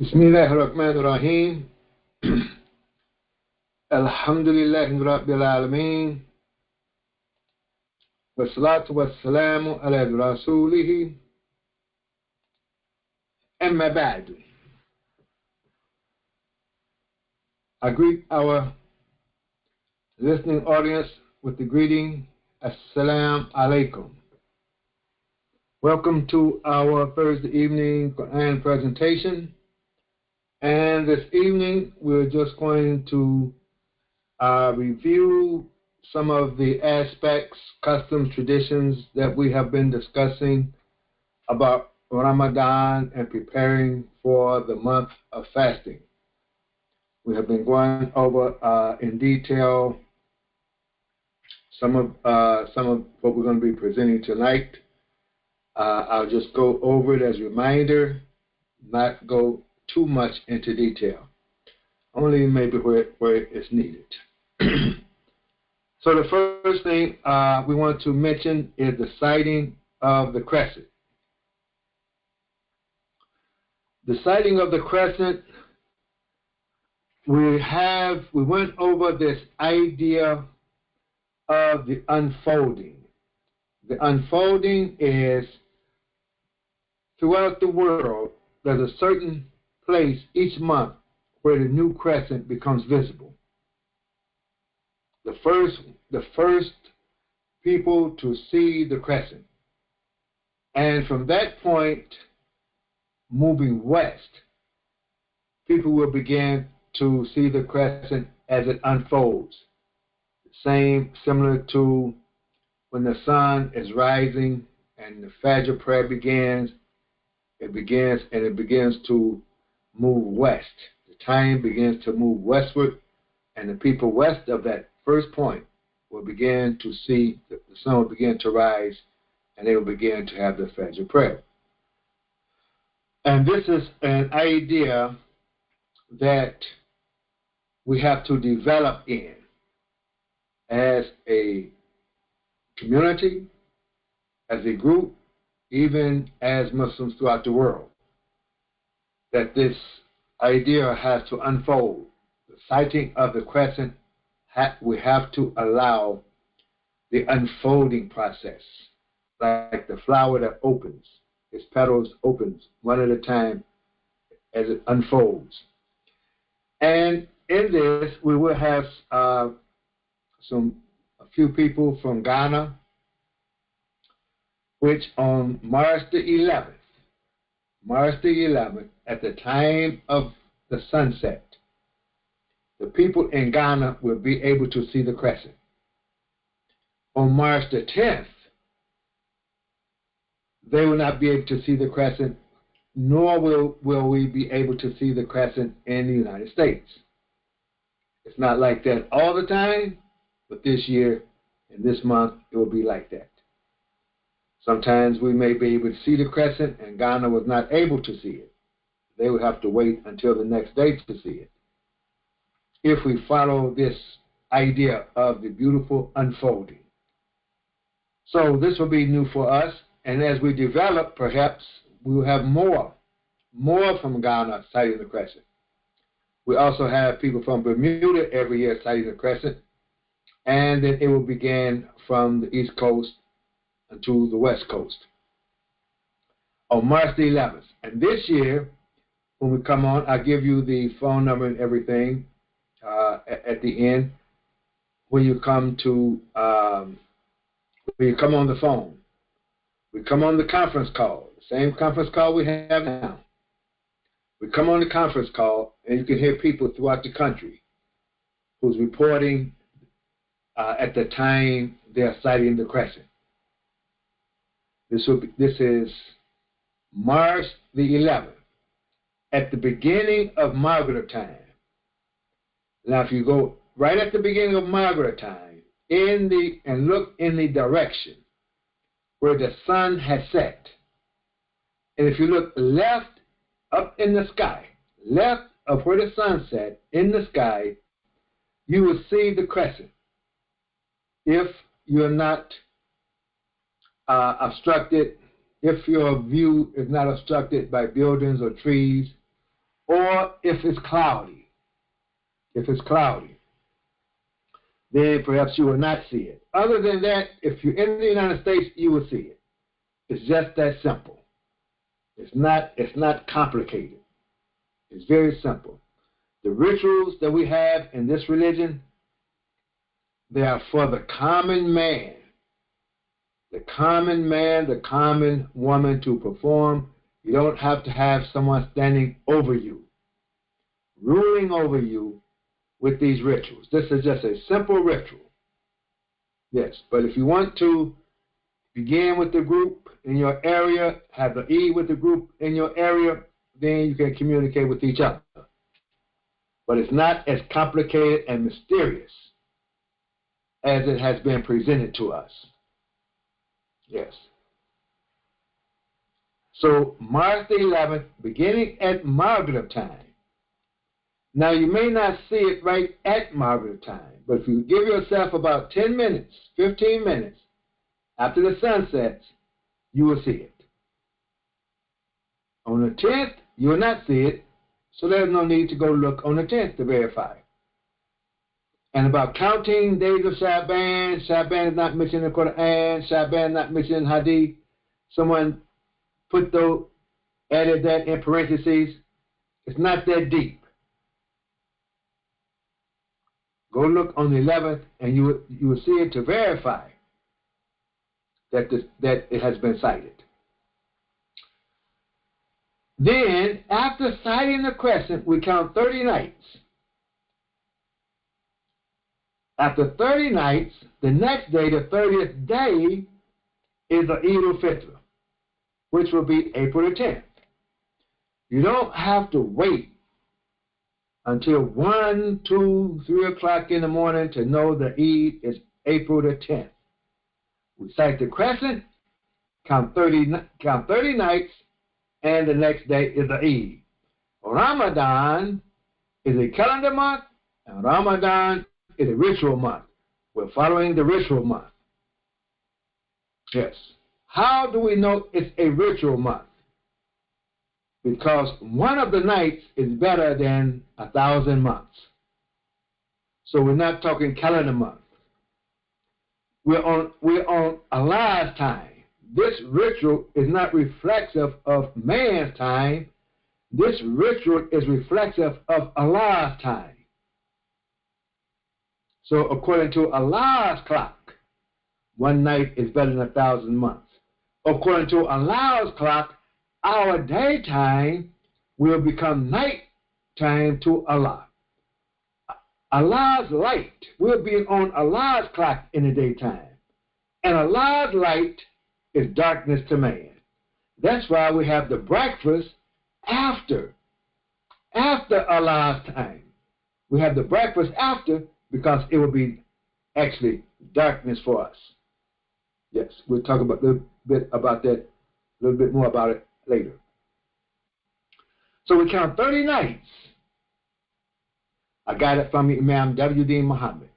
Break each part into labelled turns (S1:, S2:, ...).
S1: Bismillahirrahmanirrahim. Alhamdulillahi Rabbil Alameen. Wassalatu wassalamu ala rasulihi. Amma ba'du. I greet our listening audience with the greeting, Assalamu alaikum. Welcome to our Thursday evening Quran presentation. And this evening, we're just going to review some of the aspects, customs, traditions that we have been discussing about Ramadan and preparing for the month of fasting. We have been going over in detail some of what we're going to be presenting tonight. I'll just go over it as a reminder, not go too much into detail, only maybe where it's needed. So the first thing we want to mention is the sighting of the crescent. The sighting of the crescent, we went over this idea of the unfolding. The unfolding is throughout the world, there's a certain place each month where the new crescent becomes visible. The first people to see the crescent. And from that point, moving west, people will begin to see the crescent as it unfolds. Similar to when the sun is rising and the Fajr prayer begins, it begins to move west. The time begins to move westward, and the people west of that first point will begin to see the sun will begin to rise, and they will begin to have the Fajr prayer. And this is an idea that we have to develop in as a community, as a group, even as Muslims throughout the world, that this idea has to unfold. The sighting of the crescent, we have to allow the unfolding process, like the flower that opens. Its petals opens one at a time as it unfolds. And in this, we will have a few people from Ghana, which on March the 11th, at the time of the sunset, the people in Ghana will be able to see the crescent. On March the 10th, they will not be able to see the crescent, nor will we be able to see the crescent in the United States. It's not like that all the time, but this year and this month, it will be like that. Sometimes we may be able to see the crescent, and Ghana was not able to see it. They would have to wait until the next day to see it. If we follow this idea of the beautiful unfolding. So this will be new for us, and as we develop, perhaps we will have more from Ghana sighting the crescent. We also have people from Bermuda every year sighting the crescent, and then it will begin from the East Coast to the West Coast on March the 11th. And this year, when we come on, I'll give you the phone number and everything at the end. When you come on the phone, we come on the conference call, the same conference call we have now. We come on the conference call, and you can hear people throughout the country who's reporting at the time they're sighting the crescent. This is March the 11th, at the beginning of Maghrib time. Now, if you go right at the beginning of Maghrib time, and look in the direction where the sun has set, and if you look left up in the sky, left of where the sun set in the sky, you will see the crescent. If you're not obstructed, if your view is not obstructed by buildings or trees, or if it's cloudy. If it's cloudy, then perhaps you will not see it. Other than that, if you're in the United States, you will see it. It's just that simple. It's not complicated. It's very simple. The rituals that we have in this religion, they are for the common man. The common man, the common woman to perform. You don't have to have someone standing over you, ruling over you with these rituals. This is just a simple ritual. Yes, but if you want to begin with the group in your area, have the Eid with the group in your area, then you can communicate with each other. But it's not as complicated and mysterious as it has been presented to us. Yes. So March the 11th, beginning at Maghrib time. Now you may not see it right at Maghrib time, but if you give yourself about 10 minutes, 15 minutes after the sun sets, you will see it. On the 10th, you will not see it, so there's no need to go look on the 10th to verify. And about counting days of Shaban, Shaban is not mentioned in the Quran, Shaban is not mentioned in Hadith. Someone added that in parentheses. It's not that deep. Go look on the 11th, and you will see it to verify that it has been cited. Then, after sighting the crescent, we count 30 nights. After 30 nights, the next day, the 30th day, is the Eid al-Fitr, which will be April the 10th. You don't have to wait until 1, 2, 3 o'clock in the morning to know the Eid is April the 10th. We sight the crescent, count 30 nights, and the next day is the Eid. Ramadan is a calendar month, and Ramadan is a ritual month. We're following the ritual month. Yes. How do we know it's a ritual month? Because one of the nights is better than 1,000 months. So we're not talking calendar month. We're on Allah's time. This ritual is not reflexive of man's time. This ritual is reflexive of Allah's time. So according to Allah's clock, one night is better than 1,000 months. According to Allah's clock, our daytime will become night time to Allah. Allah's light will be on Allah's clock in the daytime. And Allah's light is darkness to man. That's why we have the breakfast after Allah's time. We have the breakfast after because it will be actually darkness for us. Yes, we'll talk about a little bit more about it later. So we count 30 nights. I got it from Imam W.D. Muhammad.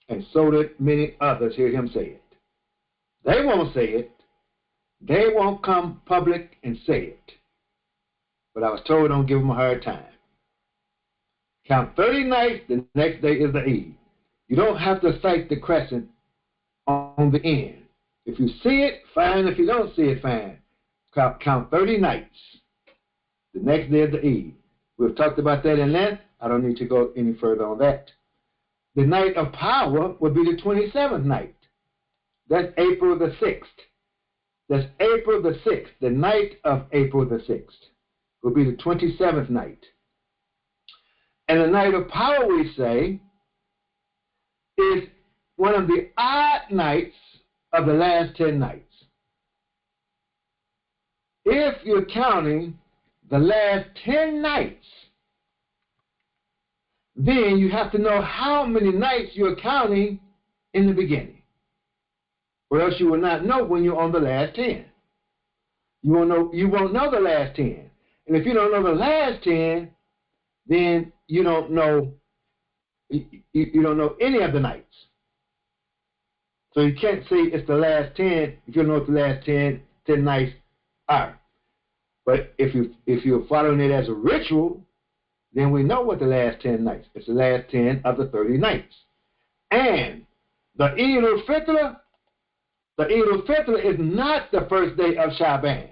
S1: And so did many others hear him say it. They won't say it. They won't come public and say it. But I was told don't give them a hard time. Count 30 nights, the next day is the Eid. You don't have to sight the crescent on the end. If you see it, fine. If you don't see it, fine. Count 30 nights. The next day is the Eid. We've talked about that in length. I don't need to go any further on that. The night of power would be the 27th night. That's April the 6th. That's April the 6th. The night of April the 6th will be the 27th night. And the night of power, we say, is one of the odd nights of the last 10 nights. If you're counting the last 10 nights, then you have to know how many nights you're counting in the beginning. Or else you will not know when you're on the last 10. You won't know the last 10. And if you don't know the last 10, then you don't know any of the nights. So you can't say it's the last 10 if you don't know what the last 10 nights are. But if you're following it as a ritual, then we know what the last 10 nights. It's the last 10 of the 30 nights. And the Eid al-Fitr is not the first day of Shaban.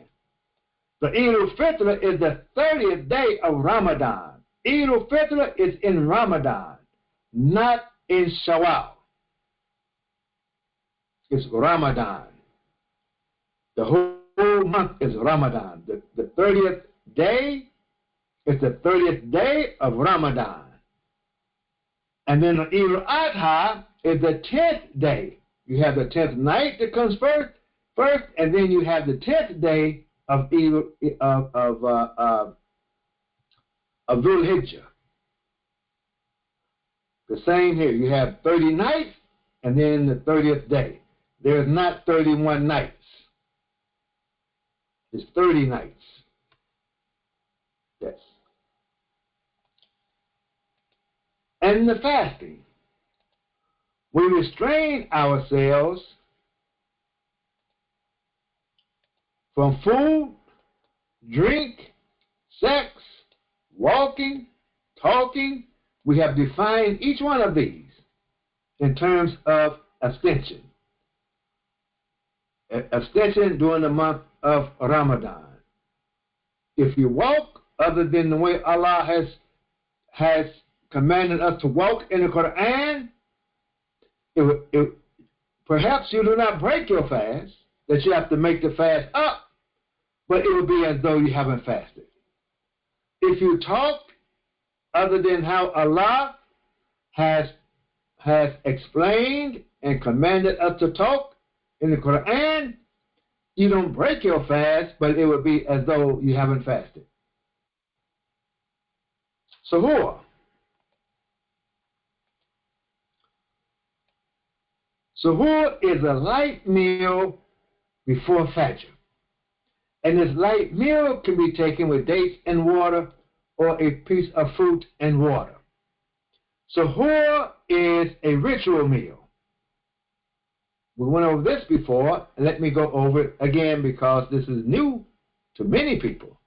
S1: The Eid al-Fitr is the 30th day of Ramadan. Eid al-Fitr is in Ramadan, not in Shawwal. It's Ramadan. The whole month is Ramadan. The 30th day is the 30th day of Ramadan. And then Eid al-Adha is the 10th day. You have the 10th night that comes first, and then you have the 10th day of Dhul Hijjah. The same here. You have 30 nights and then the 30th day. There's not 31 nights. It's 30 nights. Yes. And the fasting. We restrain ourselves from food, drink, sex, walking, talking. We have defined each one of these in terms of abstention. Abstention during the month of Ramadan. If you walk other than the way Allah has commanded us to walk in the Quran, perhaps you do not break your fast, that you have to make the fast up, but it will be as though you haven't fasted. If you talk other than how Allah has explained and commanded us to talk in the Quran, you don't break your fast, but it would be as though you haven't fasted. Suhoor. Suhoor is a light meal before Fajr. And this light meal can be taken with dates and water or a piece of fruit and water. Suhoor is a ritual meal. We went over this before. Let me go over it again because this is new to many people.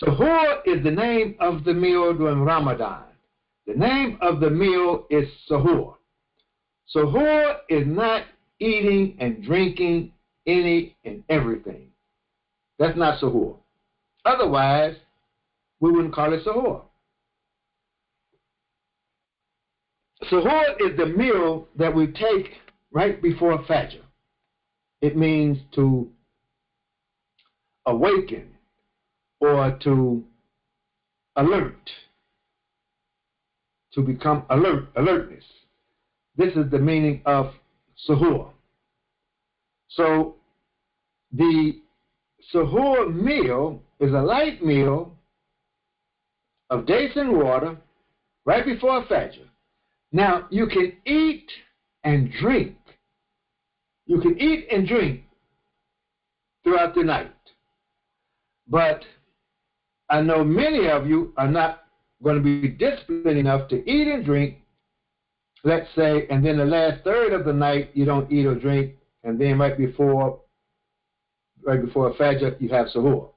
S1: Suhoor is the name of the meal during Ramadan. The name of the meal is suhoor. Suhoor is not eating and drinking any and everything. That's not suhoor. Otherwise, we wouldn't call it suhoor. Suhoor is the meal that we take right before Fajr. It means to awaken or to alert, to become alertness. This is the meaning of suhoor. So the suhoor meal is a light meal of dates and water right before Fajr. Now, you can eat and drink. You can eat and drink throughout the night. But I know many of you are not going to be disciplined enough to eat and drink, let's say, and then the last third of the night you don't eat or drink, and then right before Fajr you have suhoor.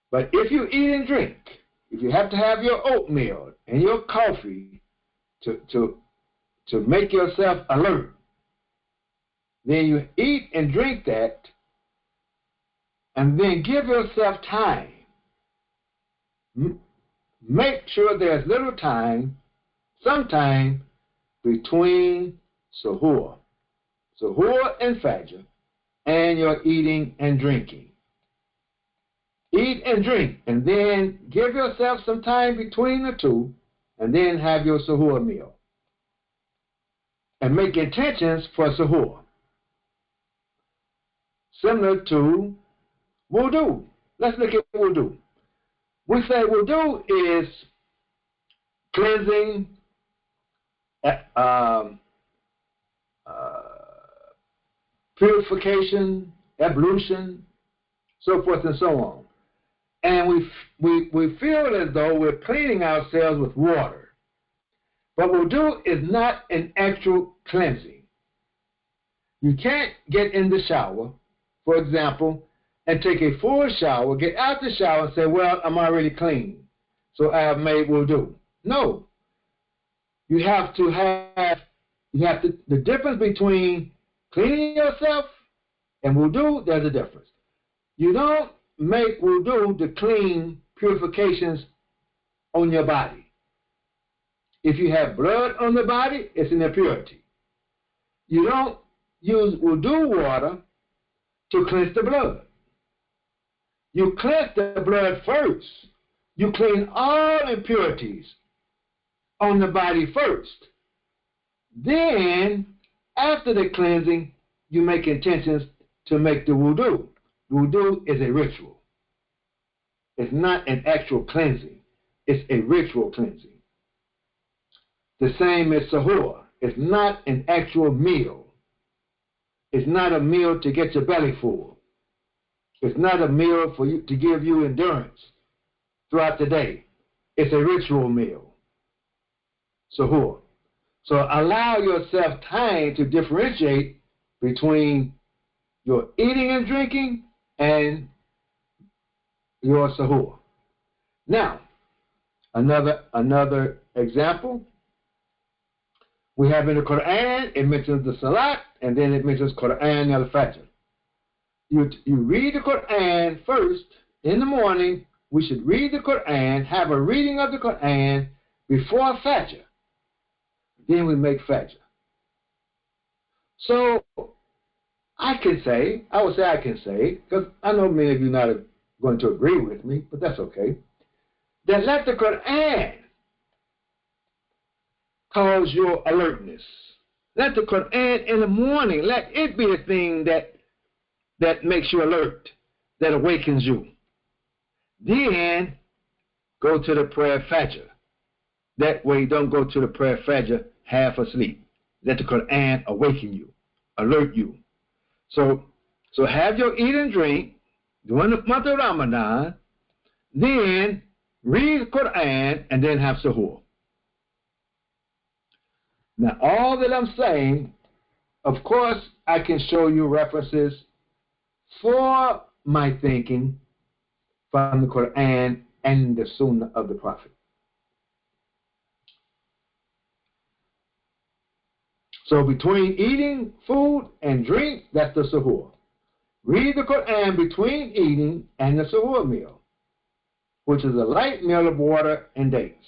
S1: But if you eat and drink, if you have to have your oatmeal and your coffee to make yourself alert, then you eat and drink that, and then give yourself time. Make sure there's little time, sometime between suhoor and Fajr, and your eating and drinking. Eat and drink, and then give yourself some time between the two, and then have your suhoor meal. And make intentions for suhoor. Similar to wudu. Let's look at wudu. We say wudu is cleansing, purification, ablution, so forth and so on. And we feel as though we're cleaning ourselves with water. But wudu is not an actual cleansing. You can't get in the shower, for example, and take a full shower, get out the shower and say, well, I'm already clean, so I have made wudu. No. You have to the difference between cleaning yourself and wudu, there's a difference. You don't make wudu to clean purifications on your body. If you have blood on the body, it's an impurity. You don't use wudu water to cleanse the blood. You cleanse the blood first. You clean all impurities on the body first. Then, after the cleansing, you make intentions to make the wudu. Wudu is a ritual. It's not an actual cleansing. It's a ritual cleansing. The same as sahur. It's not an actual meal. It's not a meal to get your belly full. It's not a meal for you to give you endurance throughout the day. It's a ritual meal. Sahur. So allow yourself time to differentiate between your eating and drinking and your sahur. Now, another example. We have in the Quran, it mentions the Salat, and then it mentions Quran al-Fajr. You read the Quran first in the morning. We should read the Quran, have a reading of the Quran before Fajr. Then we make Fajr. So I would say, because I know many of you not going to agree with me, but that's okay, that let the Quran cause your alertness. Let the Quran in the morning, let it be the thing that makes you alert, that awakens you. Then go to the prayer Fajr. That way you don't go to the prayer Fajr half asleep. Let the Quran awaken you, alert you. So have your eat and drink during the month of Ramadan, then read the Quran, and then have sahur. Now, all that I'm saying, of course, I can show you references for my thinking from the Quran and the Sunnah of the Prophet. So between eating food and drink, that's the sahur. Read the Quran between eating and the sahur meal, which is a light meal of water and dates,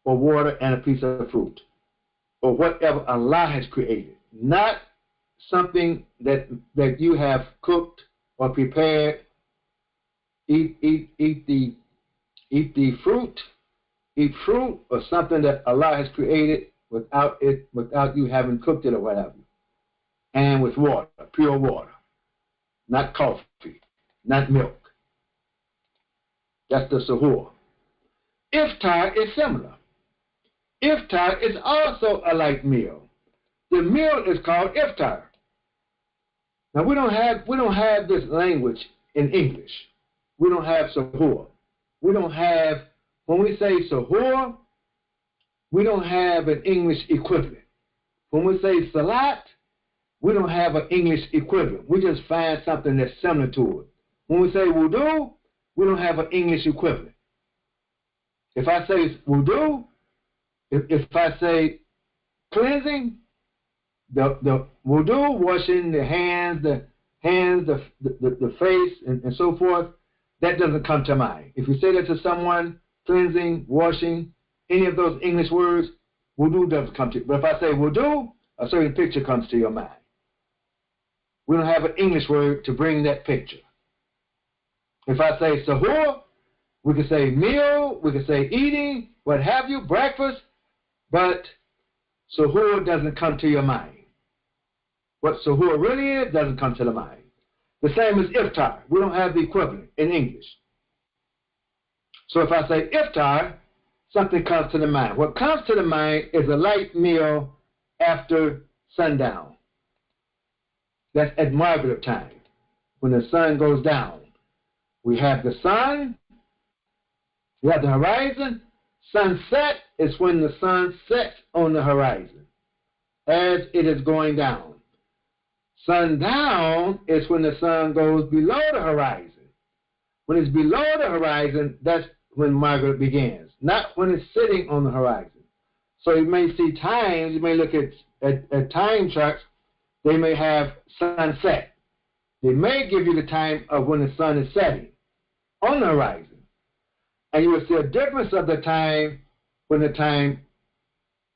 S1: or water and a piece of fruit, or whatever Allah has created, not something that you have cooked or prepared. Eat fruit or something that Allah has created without you having cooked it or whatever, and with water, pure water, not coffee, not milk. That's the sahur. Iftar is similar. Iftar is also a light meal. The meal is called iftar. Now we don't have this language in English. We don't have sahur. We don't have, when we say sahur, we don't have an English equivalent. When we say salat, we don't have an English equivalent. We just find something that's similar to it. When we say wudu, we don't have an English equivalent. If I say wudu, if I say cleansing, the wudu, washing the hands, the face, and so forth, that doesn't come to mind. If you say that to someone, cleansing, washing, any of those English words, wudu doesn't come to you. But if I say wudu, a certain picture comes to your mind. We don't have an English word to bring that picture. If I say sahur, we can say meal, we can say eating, what have you, breakfast, but sahur doesn't come to your mind. What sahur really is doesn't come to the mind. The same as iftar. We don't have the equivalent in English. So if I say iftar, something comes to the mind. What comes to the mind is a light meal after sundown. That's at Maghrib time, when the sun goes down. We have the sun, we have the horizon. Sunset is when the sun sets on the horizon as it is going down. Sundown is when the sun goes below the horizon. When it's below the horizon, that's when Maghrib begins, not when it's sitting on the horizon. So you may see times, you may look at time charts, they may have sunset. They may give you the time of when the sun is setting on the horizon. And you will see a difference of the time when the time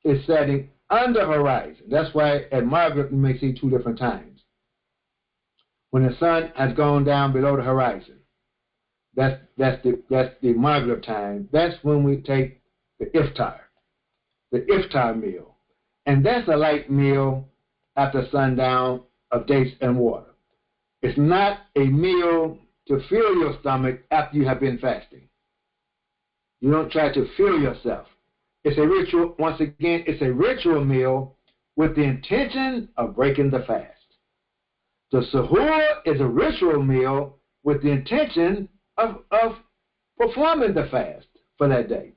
S1: is setting under horizon. That's why at Maghrib you may see two different times. When the sun has gone down below the horizon, that's the Maghrib time. That's when we take the iftar meal. And that's a light meal after sundown of dates and water. It's not a meal to fill your stomach after you have been fasting. You don't try to fill yourself. It's a ritual, once again, it's a ritual meal with the intention of breaking the fast. The suhoor is a ritual meal with the intention of performing the fast for that day.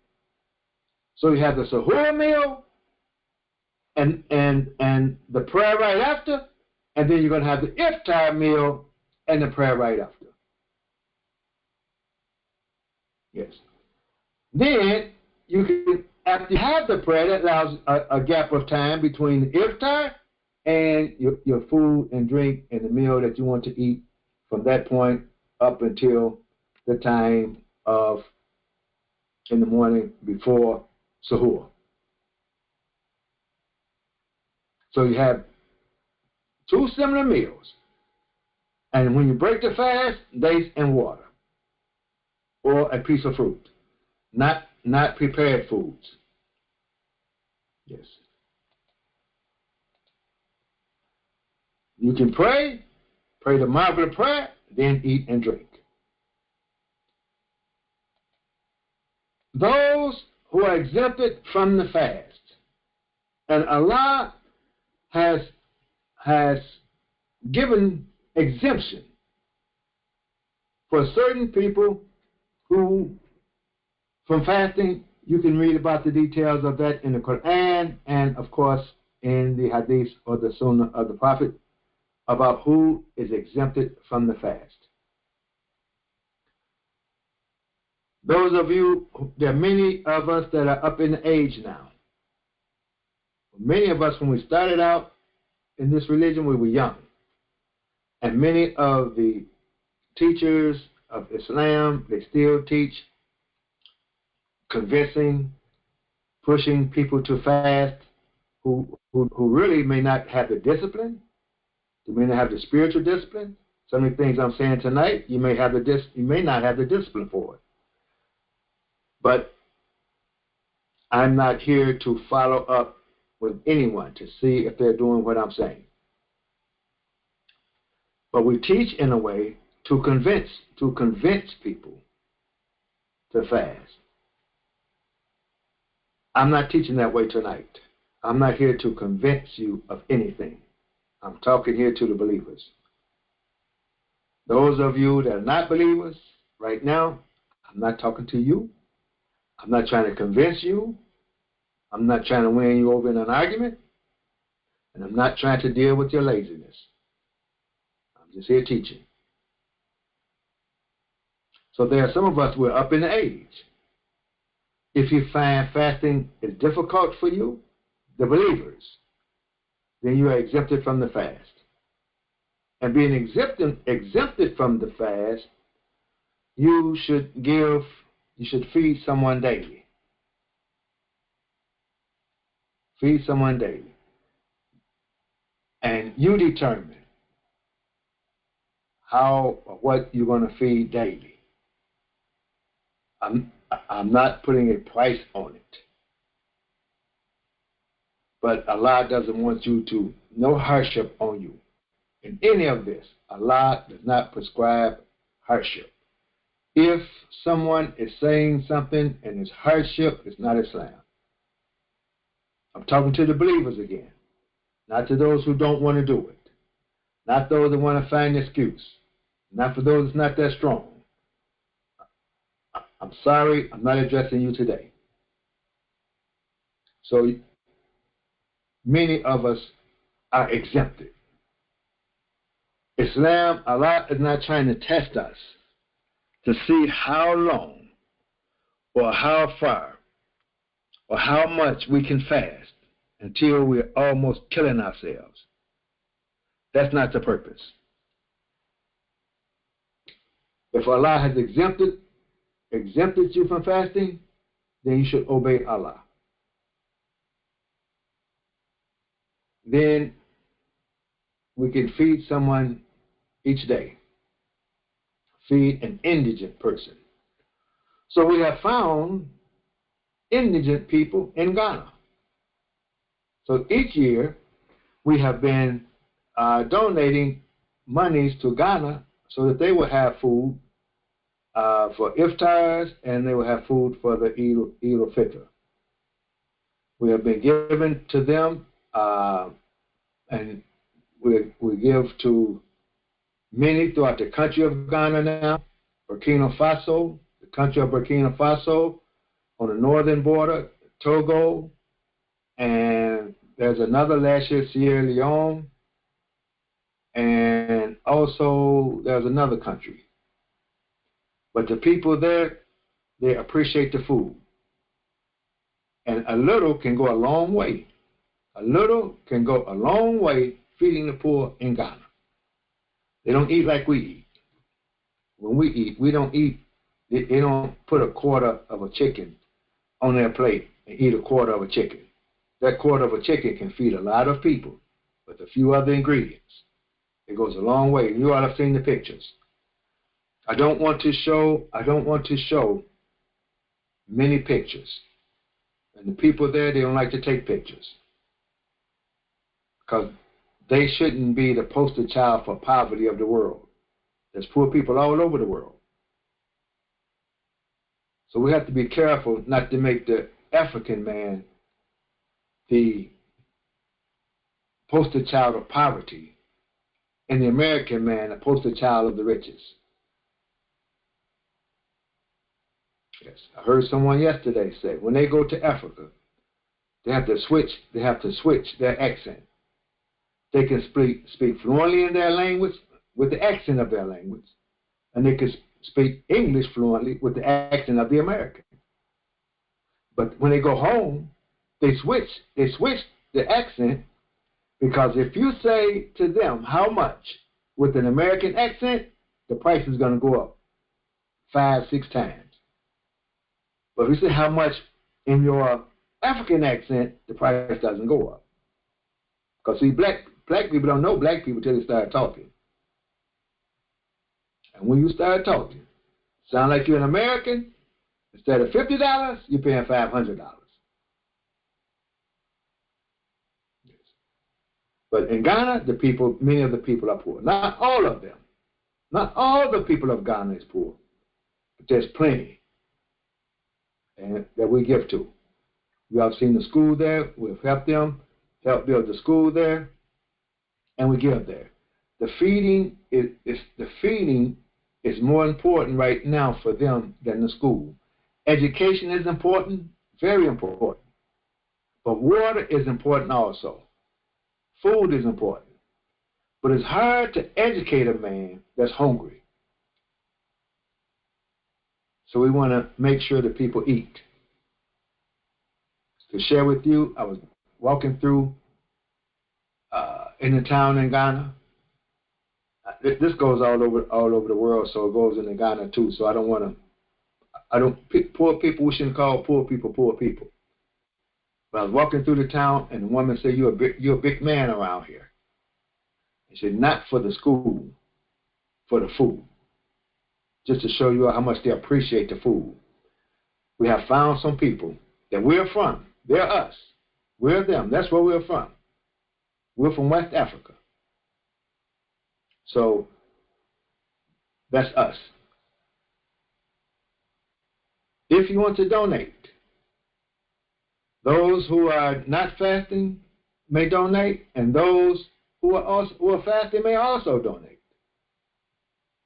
S1: So you have the suhoor meal and the prayer right after, and then you're going to have the iftar meal and the prayer right after. Yes. Then you can, after you have the prayer, that allows a gap of time between the iftar and your food and drink and the meal that you want to eat from that point up until the time of in the morning before suhoor. So you have two similar meals. And when you break the fast, dates and water or a piece of fruit, not prepared foods. Yes. You can pray the Maghrib prayer, then eat and drink. Those who are exempted from the fast, and Allah has given exemption for certain people who, from fasting, you can read about the details of that in the Quran and, of course, in the Hadith or the Sunnah of the Prophet about who is exempted from the fast. Those of you, there are many of us that are up in age now. Many of us, when we started out in this religion, we were young. And many of the teachers of Islam, they still teach convincing, pushing people to fast who really may not have the discipline. They may not have the spiritual discipline. Some of the things I'm saying tonight, you may not have the discipline for it. But I'm not here to follow up with anyone to see if they're doing what I'm saying. But we teach in a way to convince people to fast. I'm not teaching that way tonight. I'm not here to convince you of anything. I'm talking here to the believers. Those of you that are not believers right now, I'm not talking to you. I'm not trying to convince you. I'm not trying to win you over in an argument. And I'm not trying to deal with your laziness. I'm just here teaching. So there are some of us who are up in age. If you find fasting is difficult for you, the believers, then you are exempted from the fast. And being exempted from the fast, you should feed someone daily. Feed someone daily. And you determine how or what you're going to feed daily. I'm not putting a price on it. But Allah doesn't want you to, no hardship on you. In any of this, Allah does not prescribe hardship. If someone is saying something and it's hardship, it's not Islam. I'm talking to the believers again, not to those who don't want to do it, not those that want to find an excuse, not for those that's not that strong. I'm sorry, I'm not addressing you today. So many of us are exempted. Islam, Allah is not trying to test us to see how long or how far or how much we can fast until we're almost killing ourselves. That's not the purpose. If Allah has exempted you from fasting, then you should obey Allah. Then we can feed someone each day. Feed an indigent person. So we have found indigent people in Ghana. So each year we have been donating monies to Ghana so that they will have food for iftars and they will have food for the Eid al-Fitr. We have been given to them and we give to many throughout the country of Ghana now. Burkina Faso, the country of Burkina Faso, on the northern border, Togo, and there's another last year, Sierra Leone, and also there's another country. But the people there, they appreciate the food. And a little can go a long way. A little can go a long way feeding the poor in Ghana. They don't eat like we eat. When we eat, we don't eat. They don't put a quarter of a chicken on their plate and eat a quarter of a chicken. That quarter of a chicken can feed a lot of people with a few other ingredients. It goes a long way. You all have seen the pictures. I don't want to show many pictures. And the people there, they don't like to take pictures. Because they shouldn't be the poster child for poverty of the world. There's poor people all over the world. So we have to be careful not to make the African man the poster child of poverty and the American man the poster child of the riches. Yes, I heard someone yesterday say when they go to Africa, they have to switch their accent. They can speak fluently in their language with the accent of their language, and they can speak English fluently with the accent of the American. But when they go home, they switch the accent, because if you say to them how much with an American accent, the price is going to go up 5-6 times. But if you say how much in your African accent, the price doesn't go up. Because see, black people don't know black people till they start talking. And when you start talking, sound like you're an American, instead of $50, you're paying $500. Yes. But in Ghana, many of the people are poor. Not all of them. Not all the people of Ghana is poor. But there's plenty and that we give to. You have seen the school there. We've helped them, help build the school there, and we give there. The feeding is more important right now for them than the school. Education is important, very important. But water is important also. Food is important. But it's hard to educate a man that's hungry. So we want to make sure that people eat. To share with you, I was walking through in the town in Ghana. This goes all over the world, so it goes into Ghana too. So poor people, we shouldn't call poor people poor people. But I was walking through the town, and the woman said, you're a big man around here. She said, not for the school, for the food. Just to show you how much they appreciate the food. We have found some people that we're from. They're us. We're them. That's where we're from. We're from West Africa. So that's us. If you want to donate, those who are not fasting may donate, and those who are fasting may also donate.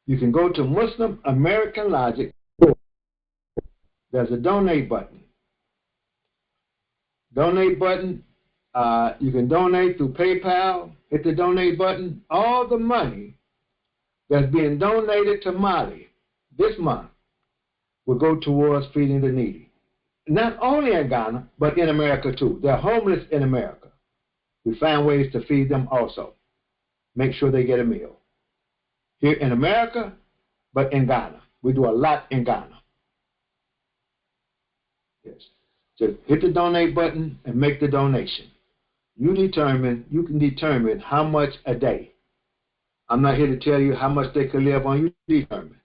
S1: You can go to Muslim American Logic. There's a donate button. Donate button. You can donate through PayPal. Hit the donate button. All the money that's being donated to Mali this month will go towards feeding the needy. Not only in Ghana, but in America too. They're homeless in America. We find ways to feed them also. Make sure they get a meal. Here in America, but in Ghana. We do a lot in Ghana. Yes. Just hit the donate button and make the donation. You can determine how much a day. I'm not here to tell you how much they could live on. You determine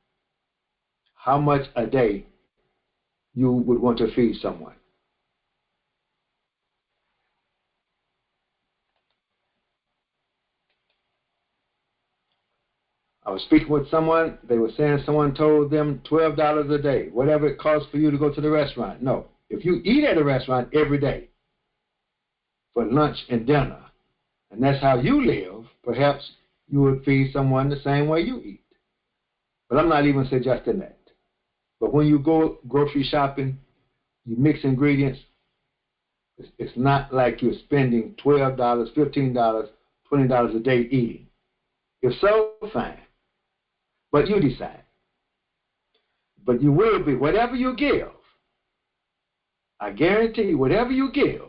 S1: how much a day you would want to feed someone. I was speaking with someone. They were saying someone told them $12 a day, whatever it costs for you to go to the restaurant. No. If you eat at a restaurant every day for lunch and dinner, and that's how you live, perhaps you would feed someone the same way you eat. But I'm not even suggesting that. But when you go grocery shopping, you mix ingredients, it's not like you're spending $12, $15, $20 a day eating. If so, fine. But you decide. But you will be, whatever you give, I guarantee you, whatever you give,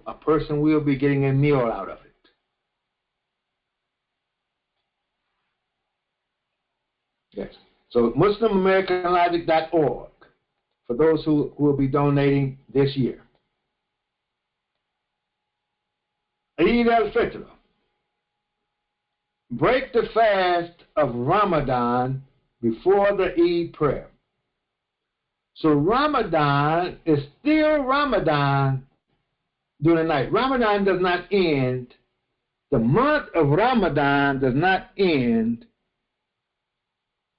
S1: a person will be getting a meal out of it. Yes. So MuslimAmericanLogic.org for those who will be donating this year. Eid al-Fitr. Break the fast of Ramadan before the Eid prayer. So Ramadan is still Ramadan during the night. Ramadan does not end. The month of Ramadan does not end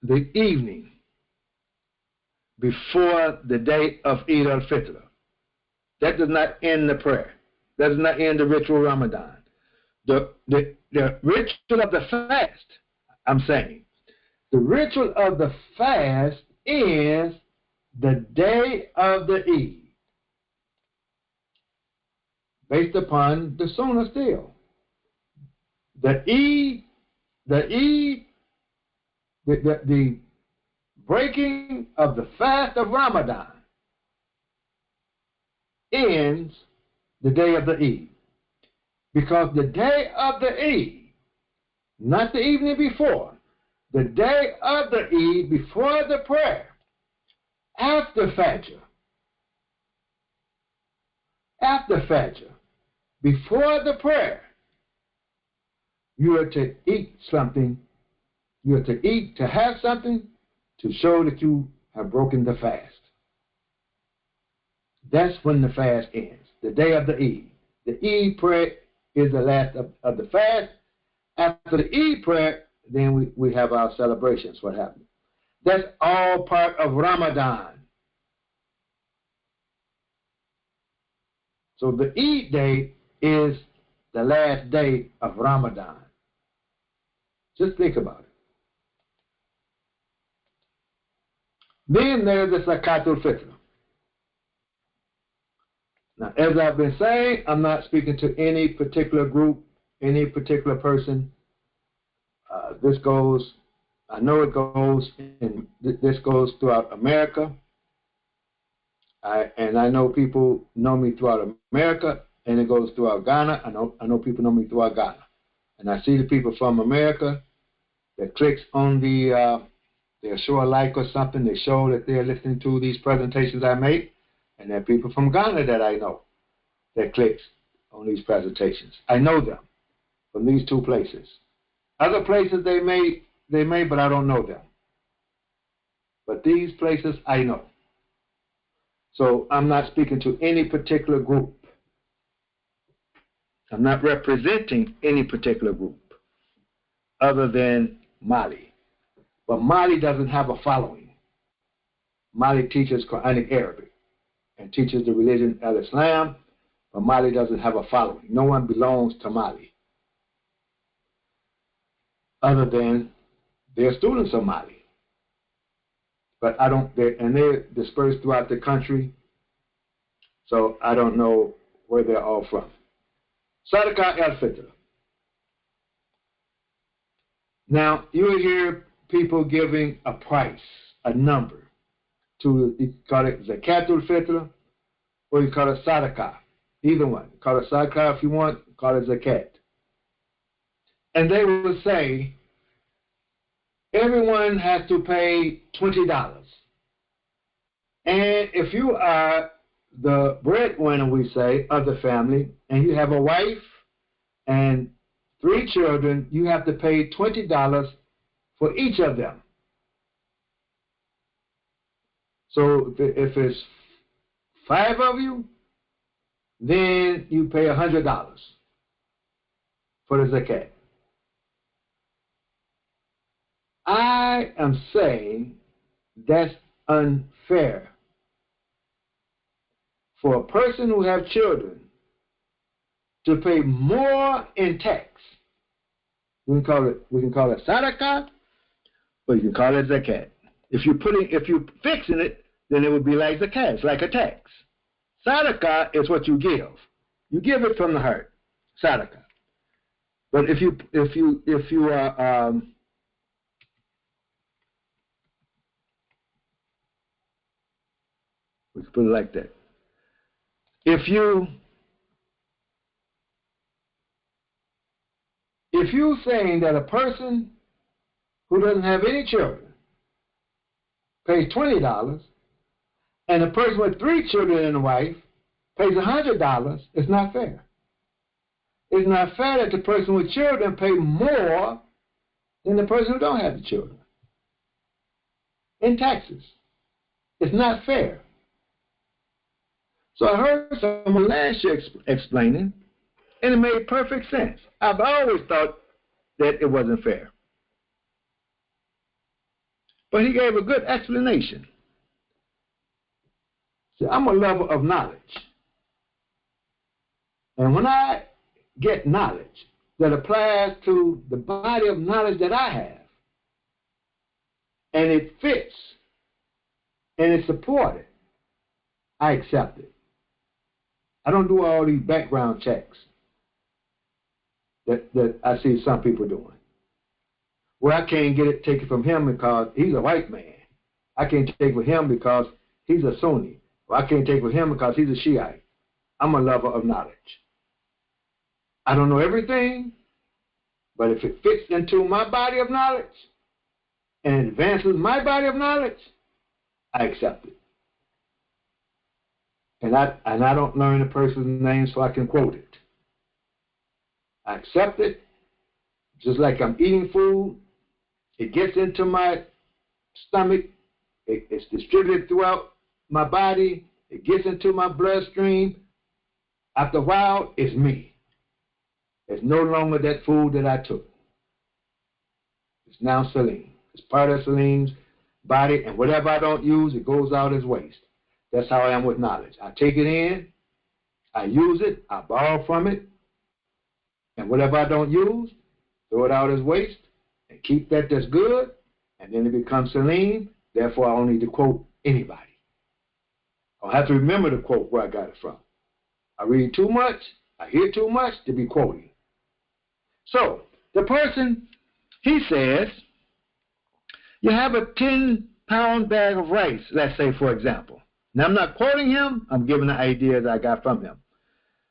S1: the evening before the day of Eid al-Fitr. That does not end the prayer. That does not end the ritual Ramadan. The ritual of the fast, I'm saying, the ritual of the fast is the day of the Eid, based upon the Sunnah still. The breaking of the fast of Ramadan ends the day of the Eid. Because the day of the Eid, not the evening before, the day of the Eid before the prayer, after Fajr, before the prayer, you are to eat something. You are to have something to show that you have broken the fast. That's when the fast ends, the day of the Eid. The Eid prayer is the last of the fast. After the Eid prayer, then we have our celebrations. What happens? That's all part of Ramadan. So the Eid day is the last day of Ramadan. Just think about it. Then there's the Zakatul Fitr. Now, as I've been saying, I'm not speaking to any particular group, any particular person. I know it goes, and this goes throughout America. And I know people know me throughout America, and it goes throughout Ghana. I know people know me throughout Ghana. And I see the people from America that clicks on they'll show a like or something. They show that they're listening to these presentations I make. And there are people from Ghana that I know that clicks on these presentations. I know them from these two places. Other places they may, but I don't know them. But these places I know. So I'm not speaking to any particular group. I'm not representing any particular group other than Mali. But Mali doesn't have a following. Mali teaches Quranic Arabic and teaches the religion of Islam, but Mali doesn't have a following. No one belongs to Mali other than they're students of Mali. But they're dispersed throughout the country, so I don't know where they're all from. Sadaqah al-Fitr. Now, you will hear people giving a price, a number, to, you call it zakatul fitr, or you call it sadaqah. Either one. Call it sadaqah if you want, call it zakat. And they will say, everyone has to pay $20. And if you are the breadwinner, we say, of the family, and you have a wife and 3 children, you have to pay $20 for each of them. So if it's 5 of you, then you pay $100 for the zakat. I am saying that's unfair for a person who have children to pay more in tax. We can call it sadaqah, or you can call it zakat. If you're fixing it, then it would be like zakat. It's like a tax. Sadaqah is what you give. You give it from the heart, sadaqah. But if you are let's put it like that. If you're saying that a person who doesn't have any children pays $20, and a person with 3 children and a wife pays $100, it's not fair. It's not fair that the person with children pay more than the person who don't have the children in taxes. It's not fair. So I heard someone last year explaining, and it made perfect sense. I've always thought that it wasn't fair. But he gave a good explanation. See, I'm a lover of knowledge. And when I get knowledge that applies to the body of knowledge that I have, and it fits, and it's supported, I accept it. I don't do all these background checks that I see some people doing. Well, I can't take it from him because he's a white man. I can't take it with him because he's a Sunni. Or I can't take it with him because he's a Shiite. I'm a lover of knowledge. I don't know everything, but if it fits into my body of knowledge and advances my body of knowledge, I accept it. And I don't learn a person's name so I can quote it. I accept it, just like I'm eating food. It gets into my stomach. It's distributed throughout my body. It gets into my bloodstream. After a while, it's me. It's no longer that food that I took. It's now saline. It's part of Celine's body, and whatever I don't use, it goes out as waste. That's how I am with knowledge. I take it in, I use it, I borrow from it, and whatever I don't use, throw it out as waste, and keep that's good, and then it becomes saline. Therefore, I don't need to quote anybody. I don't have to remember to quote where I got it from. I read too much, I hear too much to be quoting. So, the person, he says, you have a 10-pound bag of rice, let's say, for example. Now, I'm not quoting him. I'm giving the ideas I got from him.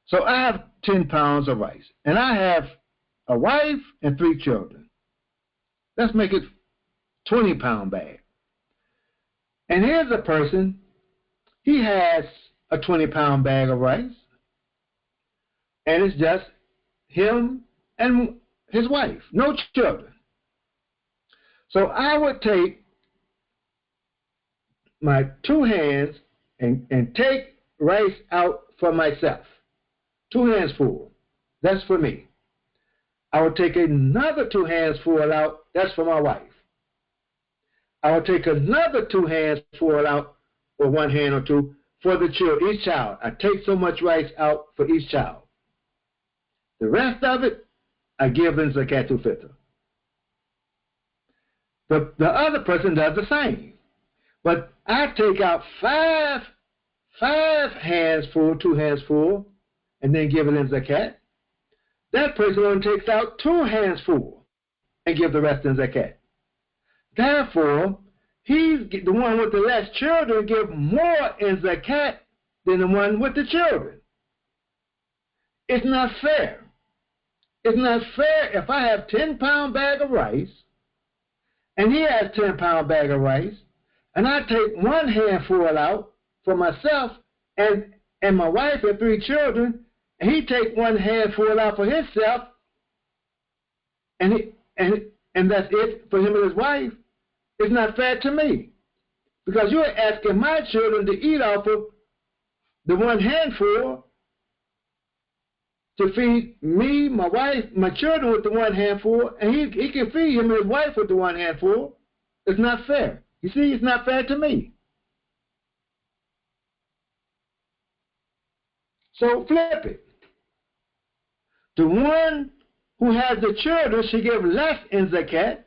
S1: So I have 10 pounds of rice, and I have a wife and 3 children. Let's make it 20-pound bag. And here's a person, he has a 20-pound bag of rice, and it's just him and his wife, no children. So I would take my 2 hands and take rice out for myself. 2 hands full. That's for me. I would take another 2 hands full out. That's for my wife. I would take another 2 hands full out, or 1 hand or 2, for the children, each child. I take so much rice out for each child. The rest of it, I give in zakatul fitr. The other person does the same. But I take out 5 hands full, 2 hands full, and then give it in zakat. That person only takes out 2 hands full. and give the rest in zakat. Therefore, he's the one with the less children give more in zakat than the one with the children. It's not fair. It's not fair if I have 10-pound bag of rice and he has 10-pound bag of rice, and I take one handful out for myself and my wife and 3 children, and he take one handful out for himself, and that's it for him and his wife. It's not fair to me, because you're asking my children to eat off of the one handful to feed me, my wife, my children with the one handful, and he can feed him and his wife with the one handful. It's not fair. You see, it's not fair to me. So flip it. The one who has the children should give less in zakat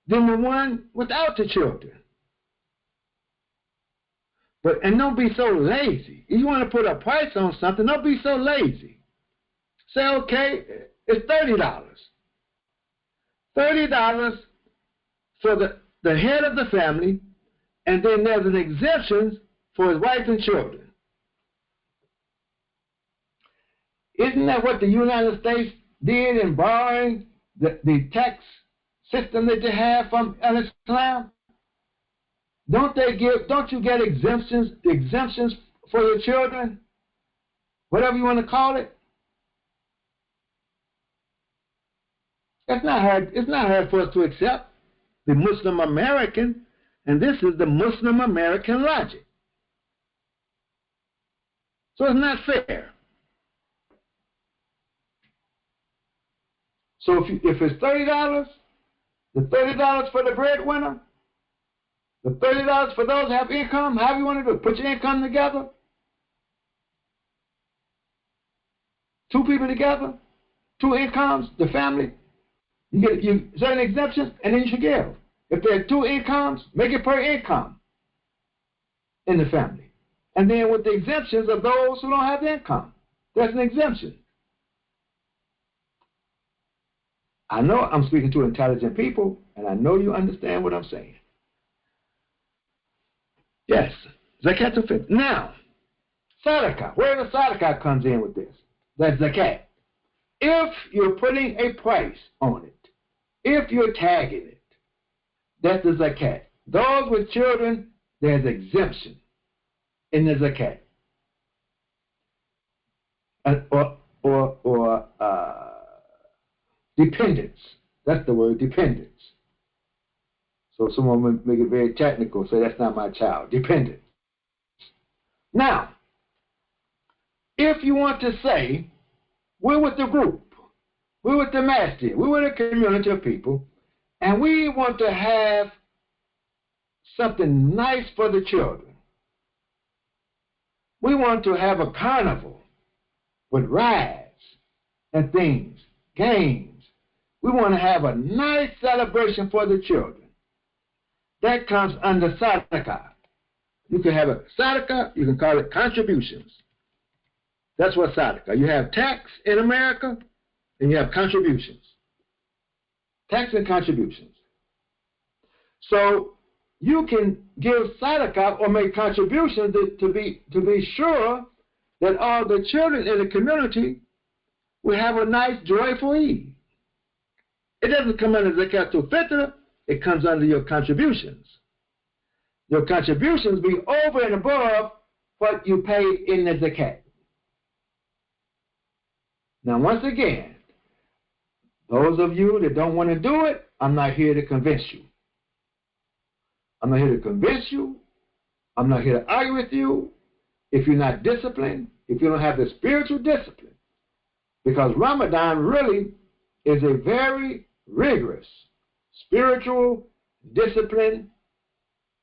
S1: than the one without the children. And don't be so lazy. If you want to put a price on something, don't be so lazy. Say, okay, it's $30. $30 for the head of the family, and then there's an exemption for his wife and children. Isn't that what the United States did in borrowing the tax system that they have from Islam? Don't you get exemptions for your children? Whatever you want to call it? It's not hard for us to accept the Muslim American, and this is the Muslim American logic. So it's not fair. So if it's $30, the $30 for the breadwinner, the $30 for those who have income, however you want to do it, put your income together. 2 people together, 2 incomes, the family. You get certain exemptions, and then you should give. If there are 2 incomes, make it per income in the family. And then with the exemptions of those who don't have income, there's an exemption. I know I'm speaking to intelligent people, and I know you understand what I'm saying. Yes, zakat al-fitr. Now, sadaqah. Where the sadaqah comes in with this? That's zakat. If you're putting a price on it, if you're tagging it, that's the zakat. Those with children, there's exemption in the zakat. Or dependence. That's the word, dependence. So someone would make it very technical, say that's not my child. Dependence. Now, if you want to say, we're with the group, we're with the masjid, we're with a community of people, and we want to have something nice for the children. We want to have a carnival with rides and things, games. We want to have a nice celebration for the children. That comes under sadaqah. You can have a sadaqah, you can call it contributions. That's what sadaqah. You have tax in America, and you have contributions. Tax and contributions. So you can give sadaqah or make contributions to be sure that all the children in the community will have a nice, joyful Eid. It doesn't come under zakat al-fitr. It comes under your contributions. Your contributions be over and above what you pay in the zakat. Now, once again, those of you that don't want to do it, I'm not here to convince you. I'm not here to convince you. I'm not here to argue with you. If you're not disciplined, if you don't have the spiritual discipline, because Ramadan really is a very rigorous spiritual discipline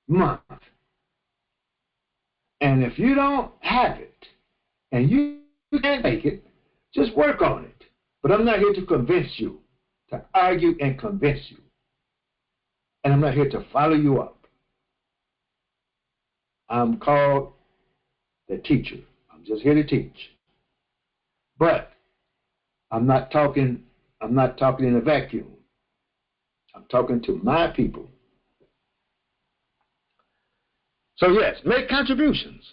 S1: month. And if you don't have it, and you can't make it, just work on it. But I'm not here to convince you, to argue and convince you. And I'm not here to follow you up. I'm called the teacher. I'm just here to teach. But I'm not talking in a vacuum. I'm talking to my people. So yes, make contributions.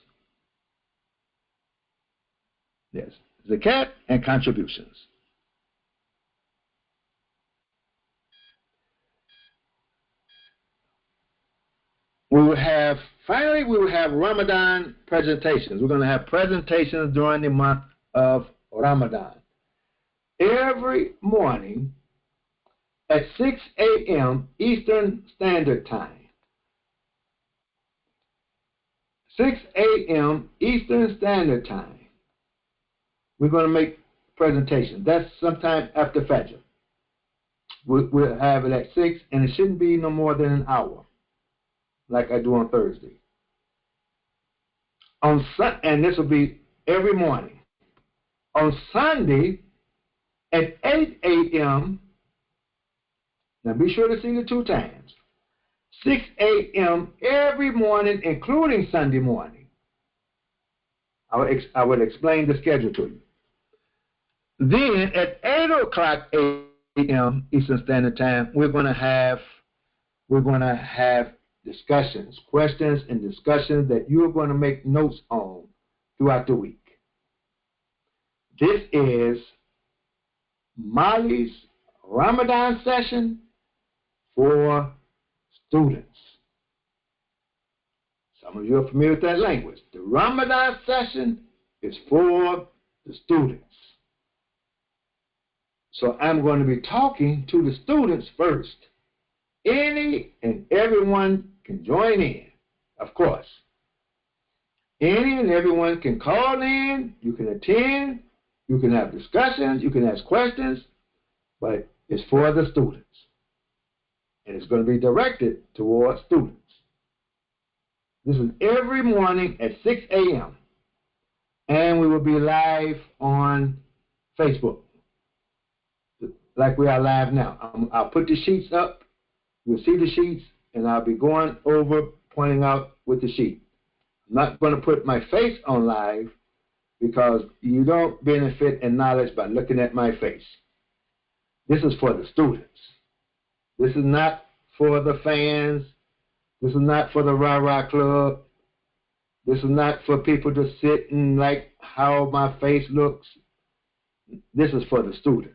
S1: Yes, zakat and contributions. Finally, we will have Ramadan presentations. We're going to have presentations during the month of Ramadan. Every morning at 6 a.m. Eastern Standard Time. 6 a.m. Eastern Standard Time. We're going to make presentations. That's sometime after Fajr. We'll have it at 6, and it shouldn't be no more than an hour, like I do on Thursday. And this will be every morning. On Sunday at 8 a.m., now be sure to see the 2 times, 6 a.m. every morning, including Sunday morning. I will explain the schedule to you. Then at 8 o'clock a.m. Eastern Standard Time, we're going to have discussions, questions and discussions that you're going to make notes on throughout the week. This is Mali's Ramadan session for students. Some of you are familiar with that language. The Ramadan session is for the students. So I'm going to be talking to the students first. Any and everyone can join in, of course. Any and everyone can call in, you can attend, you can have discussions, you can ask questions, but it's for the students. And it's going to be directed towards students. This is every morning at 6 a.m. And we will be live on Facebook, like we are live now. I'll put the sheets up. You'll see the sheets, and I'll be going over, pointing out with the sheet. I'm not going to put my face on live because you don't benefit in knowledge by looking at my face. This is for the students. This is not for the fans. This is not for the rah-rah club. This is not for people to sit and like how my face looks. This is for the students.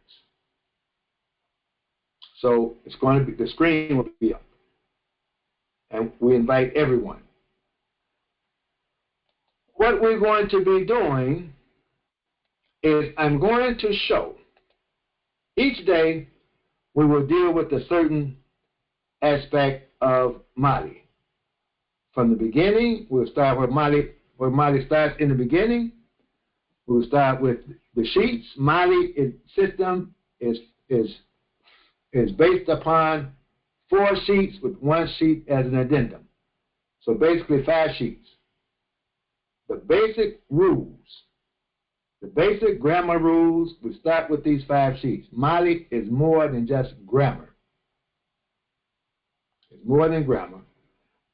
S1: So it's going to be, the screen will be up. And we invite everyone. What we're going to be doing is I'm going to show each day we will deal with a certain aspect of Mali. From the beginning, we'll start where Mali starts in the beginning. We'll start with the sheets. Mali system is based upon 4 sheets with 1 sheet as an addendum. So basically 5 sheets. The basic rules, the basic grammar rules, we start with these 5 sheets. Mali is more than just grammar. It's more than grammar.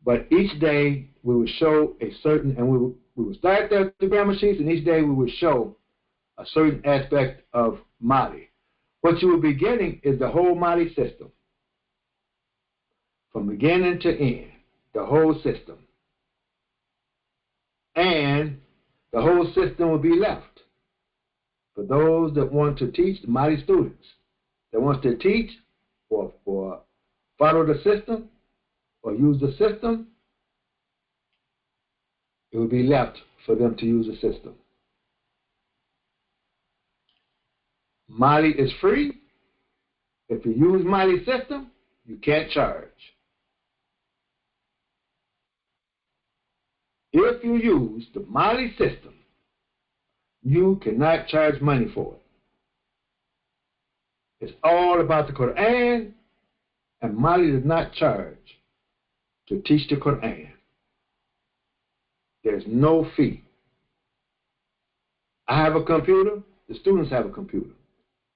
S1: But each day we will show a certain, and we will start the grammar sheets, and each day we will show a certain aspect of Mali. What you will be getting is the whole Mali system. From beginning to end, the whole system. And the whole system will be left for those that want to teach, the Mali students, that wants to teach or follow the system or use the system. It will be left for them to use the system. Mali is free. If you use Mali system, you can't charge. If you use the Mali system, you cannot charge money for it. It's all about the Quran, and Mali does not charge to teach the Quran. There's no fee. I have a computer, the students have a computer.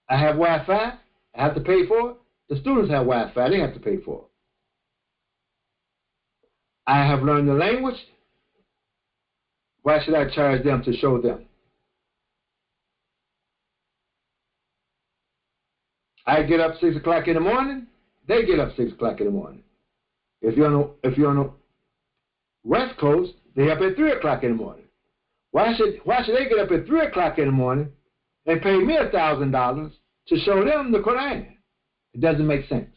S1: I have Wi-Fi, I have to pay for it. The students have Wi-Fi, they have to pay for it. I have learned the language. Why should I charge them to show them? I get up 6 o'clock in the morning, they get up 6 o'clock in the morning. If you're on the West Coast, they up at 3 o'clock in the morning. Why should they get up at 3 o'clock in the morning and pay me $1,000 to show them the Quran? It doesn't make sense.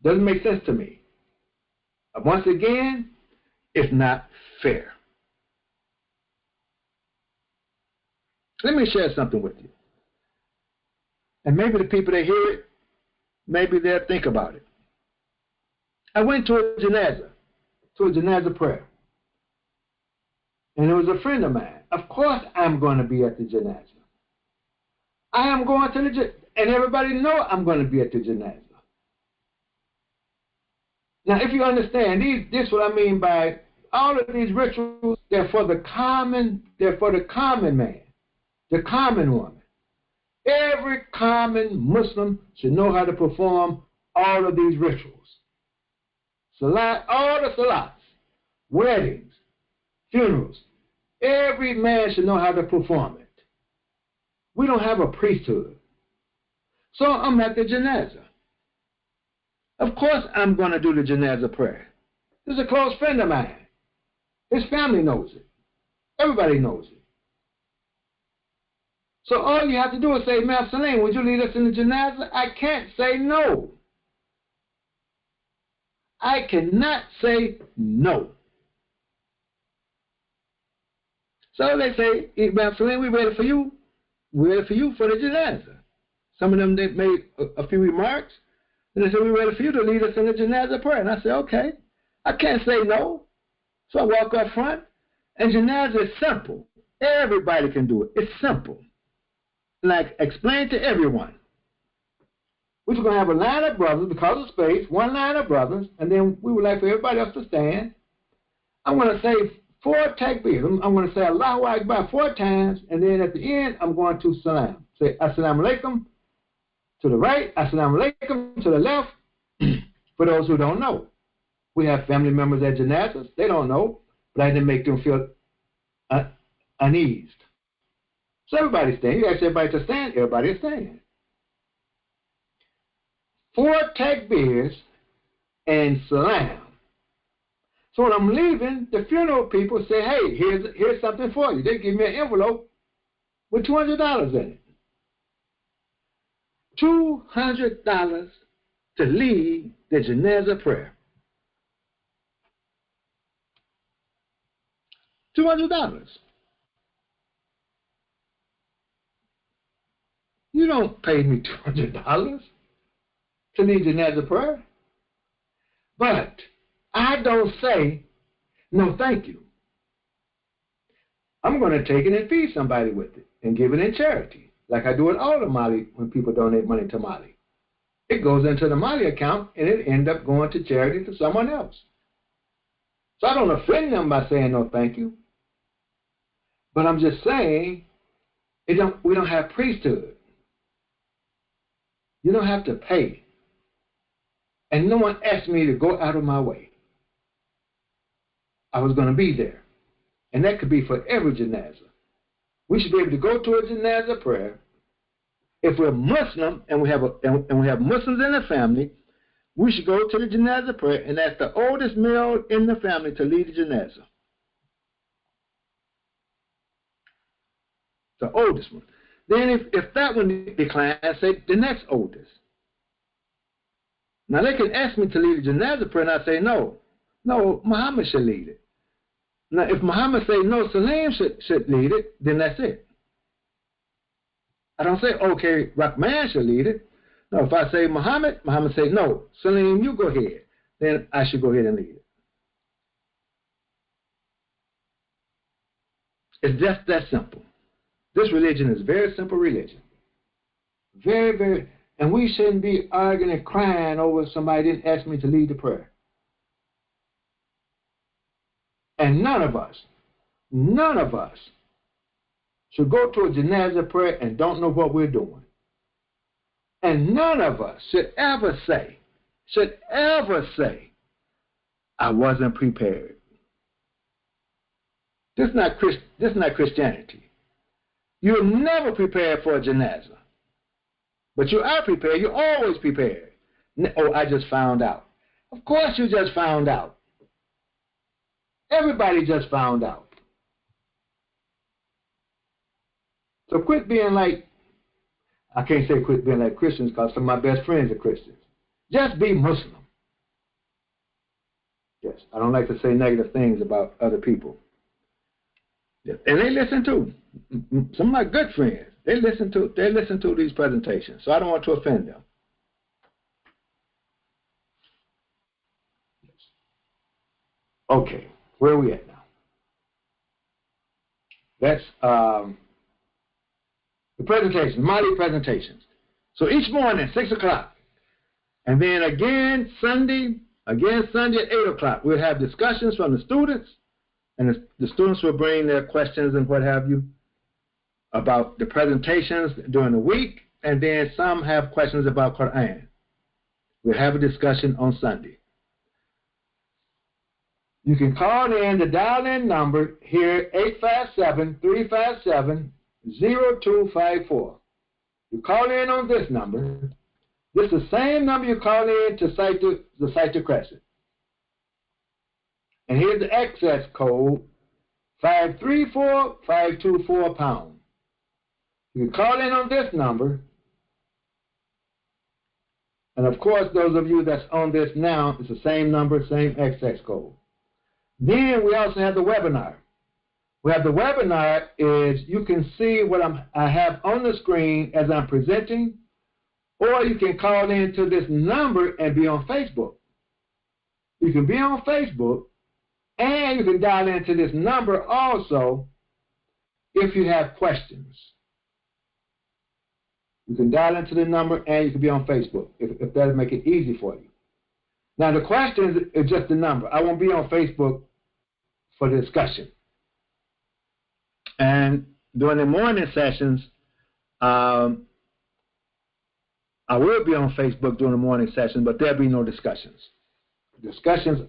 S1: Doesn't make sense to me. Once again, it's not fair. Let me share something with you. And maybe the people that hear it, maybe they'll think about it. I went to a janazah prayer. And it was a friend of mine. Of course I'm going to be at the janazah. I am going to the janazah. And everybody know I'm going to be at the janazah. Now, if you understand, this is what I mean by all of these rituals, they're for the common man, the common woman. Every common Muslim should know how to perform all of these rituals. Salat, all the salats, weddings, funerals. Every man should know how to perform it. We don't have a priesthood. So I'm at the janazah. Of course I'm going to do the janazah prayer. This is a close friend of mine. His family knows it. Everybody knows it. So all you have to do is say, Ma'am Salim, would you lead us in the janazah? I can't say no. I cannot say no. So they say, Ma'am Salim, we're ready for you. We're ready for you for the janazah. Some of them, they made a few remarks. And they said, we're ready for you to lead us in the janazah prayer. And I said, okay. I can't say no. So I walk up front. And janazah is simple. Everybody can do it. It's simple. Like, explain to everyone. We're just going to have a line of brothers because of space, one line of brothers, and then we would like for everybody else to stand. I'm going to say 4 takbīrs. I'm going to say Allahu Akbar 4 times, and then at the end, I'm going to salam. Say Assalamu alaikum to the right, Assalamu alaikum to the left. For those who don't know, we have family members at janazahs. They don't know, but I didn't make them feel uneased. So everybody stand. You ask everybody to stand, everybody is standing. 4 takbīrs and salam. So when I'm leaving, the funeral people say, hey, here's something for you. They give me an envelope with $200 in it. $200 to lead the janazah prayer. $200. You don't pay me $200 to lead janazah prayer. But I don't say, no, thank you. I'm going to take it and feed somebody with it and give it in charity, like I do in all the Mali when people donate money to Mali. It goes into the Mali account, and it ends up going to charity to someone else. So I don't offend them by saying no, thank you. But I'm just saying, we don't have priesthood. You don't have to pay. And no one asked me to go out of my way. I was going to be there. And that could be for every janazah. We should be able to go to a janazah prayer. If we're Muslim and we have Muslims in the family, we should go to the janazah prayer and ask the oldest male in the family to lead the janazah. The oldest one. Then if that one declines, say the next oldest. Now they can ask me to lead the janazah prayer and I say no. No, Muhammad should lead it. Now if Muhammad say no, Salim should lead it, then that's it. I don't say, okay, Rahman should lead it. No, if I say Muhammad say, no, Salim, you go ahead. Then I should go ahead and lead it. It's just that simple. This religion is a very simple religion. Very, very, and we shouldn't be arguing and crying over somebody didn't ask me to lead the prayer. And none of us should go to a janazah prayer and don't know what we're doing. And none of us should ever say, I wasn't prepared. This is not Christianity. You're never prepared for a janazah. But you are prepared. You're always prepared. Oh, I just found out. Of course you just found out. Everybody just found out. So quit being like, I can't say quit being like Christians because some of my best friends are Christians. Just be Muslim. Yes, I don't like to say negative things about other people. Yes. And they listen too. Some of my good friends, they listen to these presentations. So I don't want to offend them. Yes. Okay, where are we at now? That's the presentations, Mali presentations. So each morning, 6 o'clock. And then again Sunday at 8 o'clock, we'll have discussions from the students. And the students will bring their questions and what have you about the presentations during the week. And then some have questions about Quran. We'll have a discussion on Sunday. You can call in the dial-in number here, 857-357-0254. You call in on this number. This is the same number you call in to cite the Crescent. And here's the access code, 534-524#. You can call in on this number. And of course, those of you that's on this now, it's the same number, same access code. Then we also have the webinar. We have the webinar is you can see what I have on the screen as I'm presenting, or you can call in to this number and be on Facebook. You can be on Facebook, and you can dial into this number also if you have questions. You can dial into the number, and you can be on Facebook if that'll make it easy for you. Now, the questions is just the number. I won't be on Facebook for the discussion. And during the morning sessions, I will be on Facebook during the morning session, but there'll be no discussions. Questions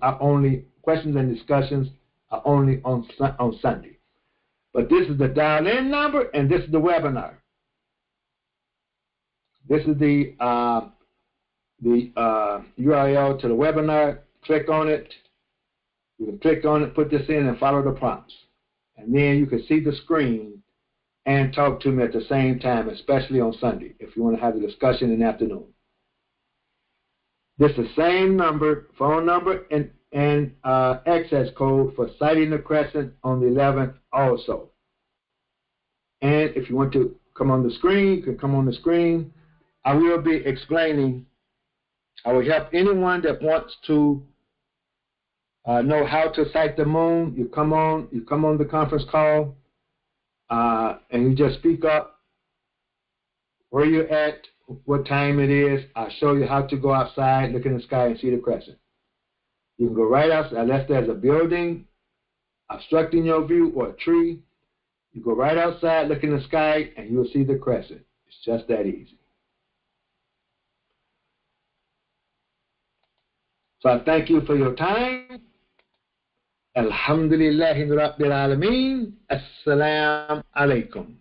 S1: and discussions are only on Sunday. But this is the dial-in number, and this is the webinar. This is the URL to the webinar. Click on it. You can click on it, put this in, and follow the prompts. And then you can see the screen and talk to me at the same time, especially on Sunday, if you want to have a discussion in the afternoon. This is the same number, phone number, and access code for Sighting the Crescent on the 11th also. And if you want to come on the screen, you can come on the screen. I will be explaining. I will help anyone that wants to know how to sight the moon. You come on the conference call, and you just speak up where you're at, what time it is. I'll show you how to go outside, look in the sky, and see the crescent. You can go right outside, unless there's a building obstructing your view or a tree. You go right outside, look in the sky, and you'll see the crescent. It's just that easy. So I thank you for your time. Alhamdulillahi Rabbil Alameen. Assalamu alaikum.